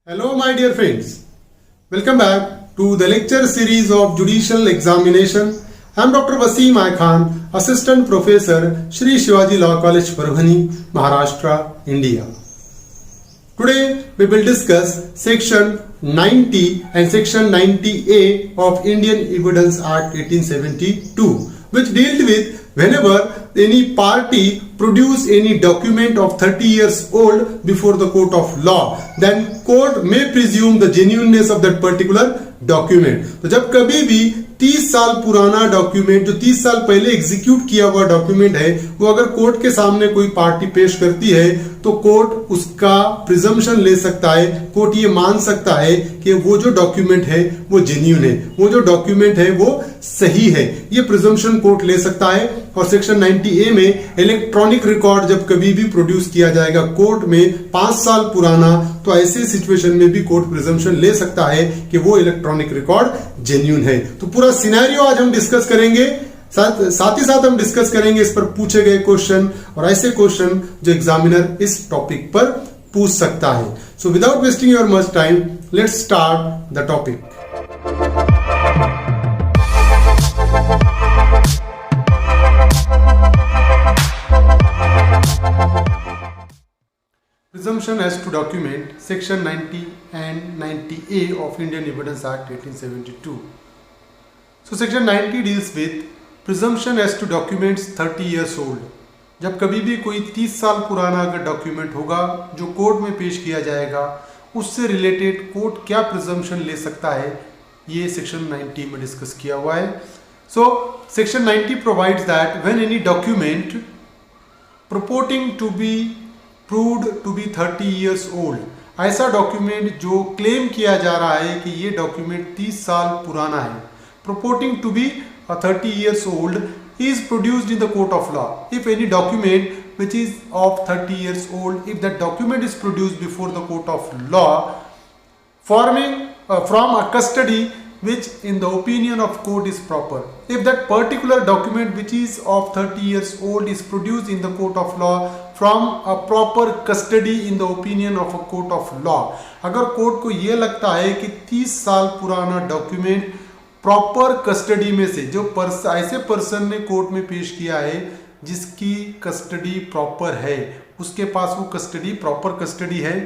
Hello, my dear friends. Welcome back to the lecture series of Judicial Examination. I am Dr. Wasim I Khan, Assistant Professor, Shri Shivaji Law College, Parvani, Maharashtra, India. Today we will discuss Section 90 and Section 90A of Indian Evidence Act 1872, which dealt with whenever any party produce any document of 30 years old before the court of law, then court may presume the genuineness of that particular document. तो जब कभी भी 30 साल पुराना document जो 30 साल पहले execute किया हुआ डॉक्यूमेंट है वो अगर कोर्ट के सामने कोई पार्टी पेश करती है तो कोर्ट उसका प्रिजम्पशन ले सकता है। कोर्ट ये मान सकता है कि वो जो डॉक्यूमेंट है वो जेन्युइन है, वो जो डॉक्यूमेंट है वो सही है। ये प्रिजम्पशन कोर्ट ले सकता है। और सेक्शन 90A में इलेक्ट्रॉनिक रिकॉर्ड जब कभी भी प्रोड्यूस किया जाएगा कोर्ट में 5 साल पुराना, तो ऐसे सिचुएशन में भी कोर्ट प्रिजम्पशन ले सकता है कि वो इलेक्ट्रॉनिक रिकॉर्ड जेन्युइन है। तो पूरा सिनेरियो आज हम डिस्कस करेंगे, साथ ही साथ हम डिस्कस करेंगे इस पर पूछे गए क्वेश्चन और ऐसे क्वेश्चन जो एग्जामिनर इस टॉपिक पर पूछ सकता है। So without wasting your much time, let's start the topic. Presumption as to document, Section 90 and 90A of Indian Evidence Act 1872. So Section 90 deals with presumption as to documents 30 years old. जब कभी भी कोई 30 साल पुराना अगर document होगा जो court में पेश किया जाएगा, उससे रिलेटेड कोर्ट क्या प्रिजम्पशन ले सकता है, ये सेक्शन 90 में डिस्कस किया हुआ है। So section 90 provides that when any document purporting to be proved to be 30 years old, ऐसा डॉक्यूमेंट जो क्लेम किया जा रहा है कि ये डॉक्यूमेंट 30 साल पुराना है, purporting to be 30 years old, is produced in the court of law. If any document which is of 30 years old, if that document is produced before the court of law, forming from a custody which in the opinion of court is proper. If that particular document which is of 30 years old is produced in the court of law from a proper custody in the opinion of a court of law, अगर court को ये लगता है कि 30 साल पुराना document proper custody में से जो ऐसे पर्सन ने कोर्ट में पेश किया है जिसकी कस्टडी प्रॉपर है, उसके पास वो कस्टडी प्रॉपर कस्टडी है,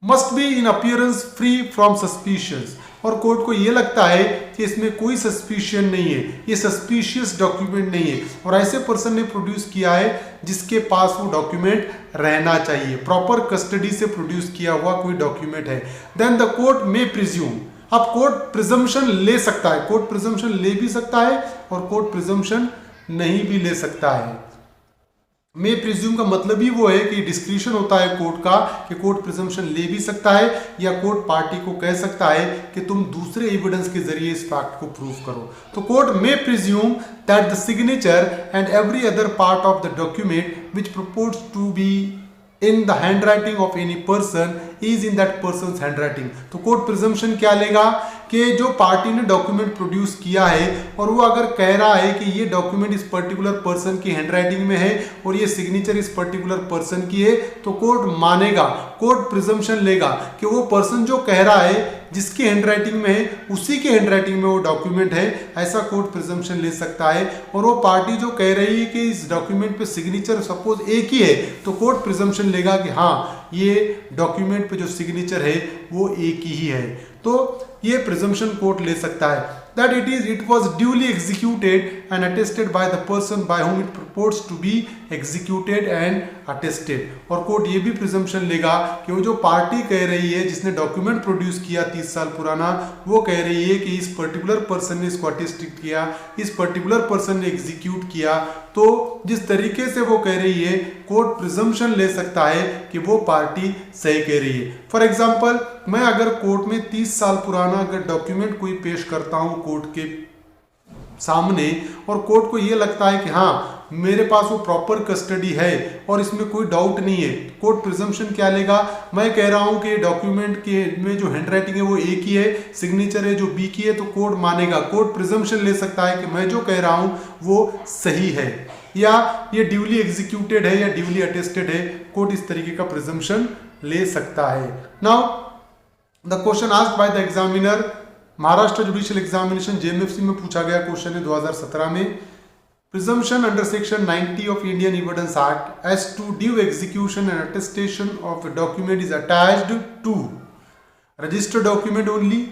must be in appearance free from suspicious, और कोर्ट को यह लगता है कि इसमें कोई सस्पिशियन नहीं है, ये सस्पिशियस डॉक्यूमेंट नहीं है, और ऐसे पर्सन ने प्रोड्यूस किया है जिसके पास वो डॉक्यूमेंट रहना चाहिए, प्रॉपर कस्टडी से प्रोड्यूस किया हुआ कोई डॉक्यूमेंट है, देन द कोर्ट में प्रिज्यूम। अब कोर्ट प्रिजम्पशन ले सकता है, कोर्ट प्रिजम्पशन ले भी सकता है और कोर्ट प्रिजम्पशन नहीं भी ले सकता है। मे प्रिज्यूम का मतलब ही वो है कि डिस्क्रिशन होता है कोर्ट का कि कोर्ट प्रिजम्पशन ले भी सकता है या कोर्ट पार्टी को कह सकता है कि तुम दूसरे एविडेंस के जरिए इस फैक्ट को प्रूव करो। तो court may presume that the signature and every other part of the document which purports to be in the handwriting of any person is in that person's handwriting. तो court presumption क्या लेगा कि जो party ने document produce किया है और वो अगर कह रहा है कि ये डॉक्यूमेंट इस पर्टिकुलर पर्सन की हैंडराइटिंग में है और ये सिग्नेचर इस पर्टिकुलर पर्सन की है, तो कोर्ट मानेगा, कोर्ट प्रिजम्पशन लेगा कि वो पर्सन जो कह रहा है जिसकी हैंडराइटिंग में है उसी के हैंडराइटिंग में वो डॉक्यूमेंट है, ऐसा कोर्ट प्रिजम्पशन ले सकता है। और वो पार्टी जो कह रही है कि इस डॉक्यूमेंट पे सिग्नेचर सपोज एक ही है, तो कोर्ट प्रिजम्पशन लेगा कि हाँ ये डॉक्यूमेंट पे जो सिग्नेचर है वो एक ही है। तो ये प्रिजम्पशन कोर्ट ले सकता है that it was duly executed and attested by the person by whom it purports to be executed and attested। और कोर्ट ये भी प्रिजम्पशन लेगा कि वो जो पार्टी कह रही है जिसने डॉक्यूमेंट प्रोड्यूस किया 30 साल पुराना, वो कह रही है कि इस पर्टिकुलर पर्सन ने इसको अटेस्ट किया, इस पर्टिकुलर पर्सन ने एग्जीक्यूट किया, तो जिस तरीके से वो कह रही है कोर्ट प्रिजम्पशन ले सकता है कि वो पार्टी सही कह रही है। फॉर एग्जाम्पल, मैं अगर कोर्ट में 30 साल पुराना अगर डॉक्यूमेंट कोई पेश करता हूं कोर्ट के सामने और कोर्ट को ये लगता है कि हाँ मेरे पास वो प्रॉपर कस्टडी है और इसमें कोई डाउट नहीं है, कोर्ट प्रिजम्पशन क्या लेगा, मैं कह रहा हूं कि डॉक्यूमेंट के में जो हैंडराइटिंग है वो एक ही है, सिग्नेचर है जो बी की है, तो कोर्ट मानेगा, कोर्ट प्रिजम्पशन ले सकता है कि मैं जो कह रहा हूं वो सही है या ये ड्यूली एग्जीक्यूटेड है या ड्यूली अटेस्टेड है, कोर्ट इस तरीके का प्रिजम्पशन ले सकता है। Now the question asked by the examiner, Maharashtra judicial examination JMFC में पूछा गया क्वेश्चन है 2017 में। Presumption under section 90 of Indian evidence act as to due execution and attestation of a document is attached to registered document only,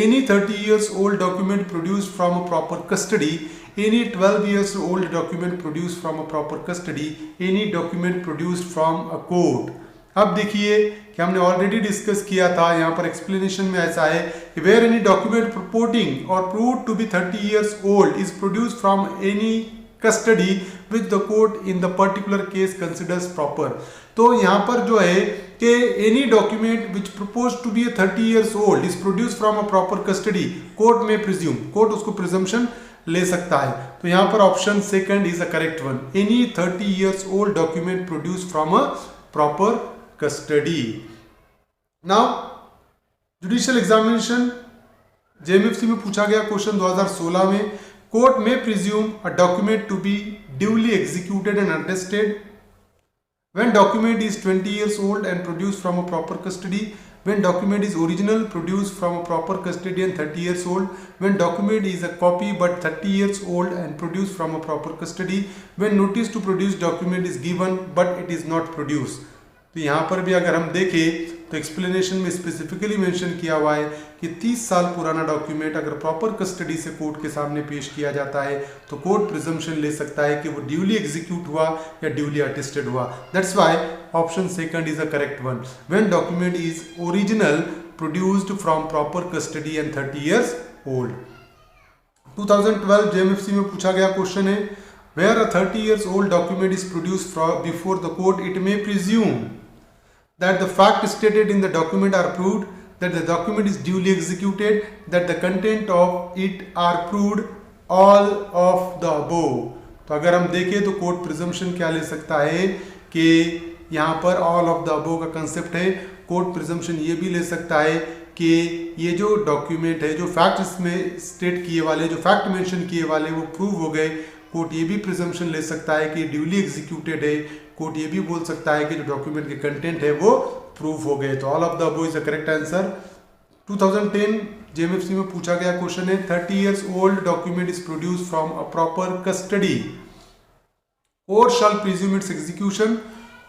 any 30 years old document produced from a proper custody, any 12 years old document produced from a proper custody, any document produced from a court। अब देखिए कि हमने already discuss किया था, यहाँ पर explanation में ऐसा है कि वेयर एनी डॉक्यूमेंट प्रपोर्टिंग और proved to be 30 years old is produced from any custody which the court in the particular case considers proper। तो यहाँ पर जो है कि any document which propose to be 30 years old is produced from a proper custody, court में presume, court उसको presumption ले सकता है। तो यहाँ पर option second is a correct one, any 30 years old document produce from a proper custody. Now judicial examination JMFC में पूछा गया क्वेश्चन 2016 में, कोर्ट में presume a document to be duly executed and attested when document is 20 years old and produced from a proper custody, when document is original produced from a proper custody and 30 years old, when document is a copy but 30 years old and produced from a proper custody, when notice to produce document is given but it is not produced। तो यहाँ पर भी अगर हम देखें तो explanation में specifically mention किया हुआ है कि 30 साल पुराना डॉक्यूमेंट अगर प्रॉपर कस्टडी से कोर्ट के सामने पेश किया जाता है तो कोर्ट प्रिजम्पशन ले सकता है कि वो ड्यूली एग्जीक्यूट हुआ या ड्यूली अटेस्टेड हुआ। That's why option second is a correct one, when document is original produced from proper custody and 30 years old। 2012 JMFC में पूछा गया क्वेश्चन है, where a 30 years old document is produced before the court, it may presume that the fact stated in the document are proved, that the document is duly executed, that the content of it are proved, all of the above। तो अगर हम देखें तो court presumption क्या ले सकता है कि यहाँ पर ऑल ऑफ द अबोव का कंसेप्ट है। कोर्ट प्रिजम्पशन ये भी ले सकता है कि ये जो डॉक्यूमेंट है, जो फैक्ट इसमें स्टेट किए वाले, जो फैक्ट मेंशन किए वाले वो प्रूव हो गए। कोर्ट ये भी प्रिजम्पशन ले सकता है कि ड्यूली एग्जीक्यूटेड है। कोर्ट ये भी बोल सकता है कि जो डॉक्यूमेंट के कंटेंट है वो प्रूफ हो गए। तो all of the above is the correct answer. 2010 JMFC में पूछा गया क्वेश्चन है, 30 years old document is produced from a proper custody, court shall presume its execution,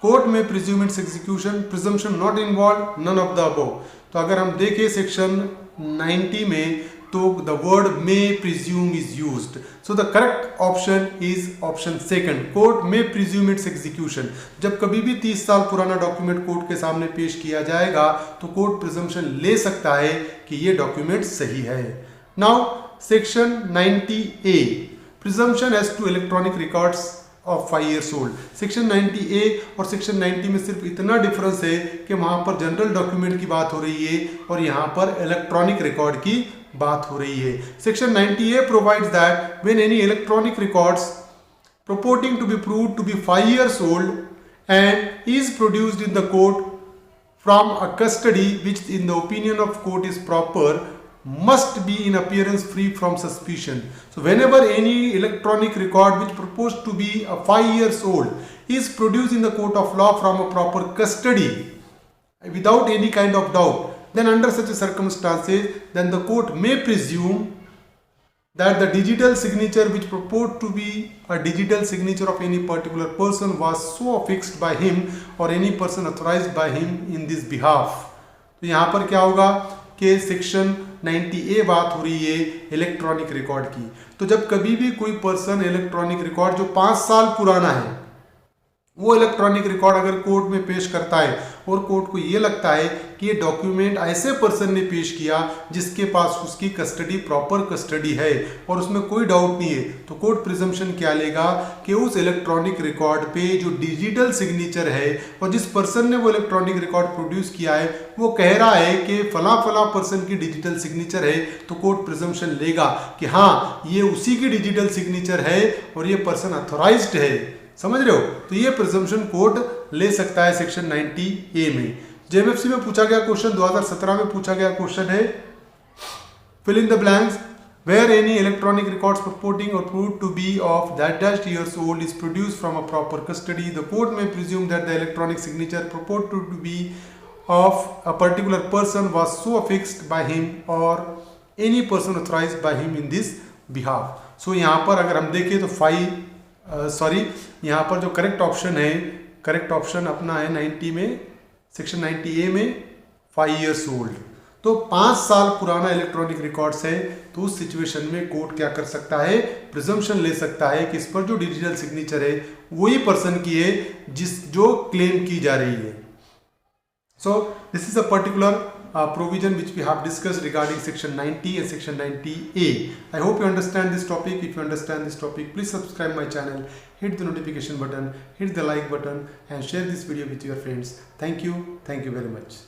court में presume its execution, presumption not involve, none of the above. तो अगर हम देखें section 90 में तो the word may presume is used, so the correct option is option second, court may presume its execution. जब कभी भी 30 साल पुराना डॉक्यूमेंट कोर्ट के सामने पेश किया जाएगा तो कोर्ट प्रिजम्पशन ले सकता है कि ये डॉक्यूमेंट सही है। Now section 90A, presumption as to electronic records of 5 years old। Section 90A और सेक्शन 90 में सिर्फ इतना डिफरेंस है कि वहां पर जनरल डॉक्यूमेंट की बात हो रही है और यहाँ पर इलेक्ट्रॉनिक रिकॉर्ड की बात हो रही है। Section 90A provides that when any electronic records purporting to be proved to be 5 years old and is produced in the court from a custody which in the opinion of court is proper, must be in appearance free from suspicion। So whenever any electronic record which purports to be a 5 years old is produced in the court of law from a proper custody without any kind of doubt, then under such circumstances then the court may presume that the digital signature which purport to be a digital signature of any particular person was so affixed by him or any person authorized by him in this behalf। तो यहाँ पर क्या होगा कि section 90A बात हो रही है इलेक्ट्रॉनिक रिकॉर्ड की। तो जब कभी भी कोई पर्सन इलेक्ट्रॉनिक रिकॉर्ड जो 5 साल पुराना है वो इलेक्ट्रॉनिक रिकॉर्ड अगर कोर्ट में पेश करता है और कोर्ट को ये लगता है कि ये डॉक्यूमेंट ऐसे पर्सन ने पेश किया जिसके पास उसकी कस्टडी प्रॉपर कस्टडी है और उसमें कोई डाउट नहीं है, तो कोर्ट प्रिजम्पशन क्या लेगा कि उस इलेक्ट्रॉनिक रिकॉर्ड पे जो डिजिटल सिग्नेचर है और जिस पर्सन ने वो इलेक्ट्रॉनिक रिकॉर्ड प्रोड्यूस किया है वो कह रहा है कि फला फला पर्सन की डिजिटल सिग्नेचर है, तो कोर्ट प्रिजम्पशन लेगा कि हाँ ये उसी की डिजिटल सिग्नेचर है और ये पर्सन अथोराइज्ड है। समझ रहे हो? तो ये प्रिजम्पशन कोर्ट ले सकता है सेक्शन 90A में। जेएमएफसी में पूछा गया क्वेश्चन 2017 में पूछा गया क्वेश्चन है, fill in the blanks, where any electronic records purporting or proved to be of that dash years old is produced from a proper custody, the court may presume that the electronic signature purported to be of a particular person was so affixed by him or any person authorized by him in this behalf. So यहाँ पर अगर हम देखें तो यहाँ पर जो correct option है, करेक्ट ऑप्शन अपना है 90 में, सेक्शन 90A में 5 years old. तो 5 साल पुराना इलेक्ट्रॉनिक रिकॉर्ड्स है, तो उस सिचुएशन में कोर्ट क्या कर सकता है, प्रिजम्पशन ले सकता है कि इस पर जो डिजिटल सिग्नेचर है वही पर्सन की है जो क्लेम की जा रही है. So this is a particular provision which we have discussed regarding section 90 and section 90A. I hope you understand this topic. If you understand this topic, please subscribe my channel, hit the notification button, hit the like button and share this video with your friends. Thank you very much.